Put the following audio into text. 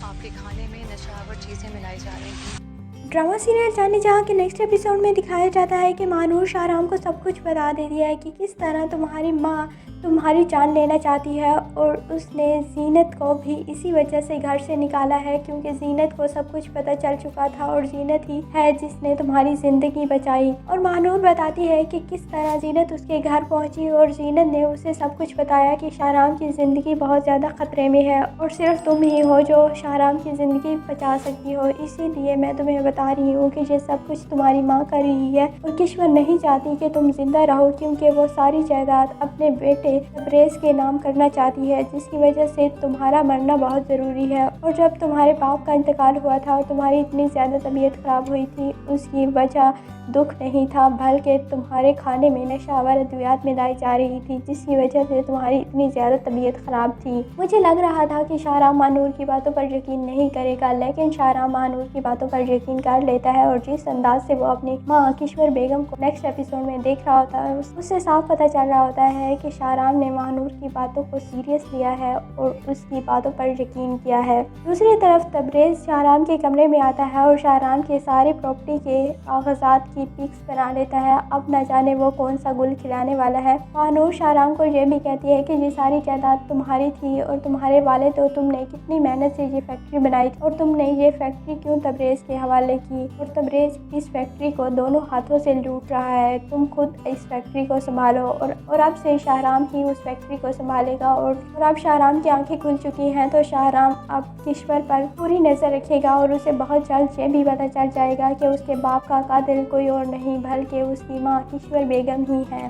آپ کے کھانے میں نشاور چیزیں ملائی جا رہی ہیں۔ ڈرامہ سیریل جانے جہاں کے نیکسٹ ایپیسوڈ میں دکھایا جاتا ہے کہ مانور شاہرام کو سب کچھ بتا دیتی ہے کہ کس طرح تمہاری ماں تمہاری جان لینا چاہتی ہے، اور اس نے زینت کو بھی اسی وجہ سے گھر سے نکالا ہے کیونکہ زینت کو سب کچھ پتہ چل چکا تھا اور زینت ہی ہے جس نے تمہاری زندگی بچائی۔ اور مانور بتاتی ہے کہ کس طرح زینت اس کے گھر پہنچی اور زینت نے اسے سب کچھ بتایا کہ شاہرام کی زندگی بہت زیادہ خطرے میں ہے اور صرف تم ہی ہو جو شاہرام کی زندگی بچا سکتی ہو، اسی لیے میں تمہیں بتا رہی ہوں کہ یہ سب کچھ تمہاری ماں کر رہی ہے اور کشور نہیں چاہتی کہ تم زندہ رہو کیونکہ وہ ساری جائیداد اپنے بیٹے تبریز کے نام کرنا چاہتی ہے، جس کی وجہ سے تمہارا مرنا بہت ضروری ہے۔ اور جب تمہارے باپ کا انتقال ہوا تھا اور تمہاری اتنی زیادہ طبیعت خراب ہوئی تھی، اس کی وجہ دکھ نہیں تھا بلکہ تمہارے کھانے میں نشاور ادویات ملائی جا رہی تھی جس کی وجہ سے تمہاری اتنی زیادہ طبیعت خراب تھی۔ مجھے لگ رہا تھا کہ شاہرام مانور کی باتوں پر یقین نہیں کرے گا، لیکن شاہرام مانور کی باتوں پر یقین کر لیتا ہے، اور جس انداز سے وہ اپنی ماں کشور بیگم کو نیکسٹ ایپیسوڈ میں دیکھ رہا ہوتا ہے اس سے صاف پتہ چل رہا ہوتا ہے کہ شاہرام نے مانور کی باتوں کو سیریس لیا ہے اور اس کی باتوں پر یقین کیا ہے۔ دوسری طرف تبریز شاہرام کے کمرے میں آتا ہے اور شاہرام کے سارے پراپرٹی کے کاغذات کی پکس بنا لیتا ہے، اب نہ جانے وہ کون سا گل کھلانے والا ہے۔ مانور شاہرام کو یہ بھی کہتی ہے کہ یہ ساری جائیداد تمہاری تھی اور تمہارے والد، اور تم نے کتنی محنت سے یہ فیکٹری بنائی اور تم نے یہ فیکٹری کیوں تبریز کے حوالے کی، اور تبریز اس فیکٹری کو دونوں ہاتھوں سے لوٹ رہا ہے، تم خود اس فیکٹری کو سنبھالو۔ اور اب سے شاہرام ہی اس فیکٹری کو سنبھالے گا، اور اب شاہرام کی آنکھیں کھل چکی ہیں تو شاہرام اب کشور پر پوری نظر رکھے گا، اور اسے بہت جلد یہ بھی پتہ چل جائے گا کہ اس کے باپ کا قاتل کوئی اور نہیں بلکہ اس کی ماں کشور بیگم ہی ہے۔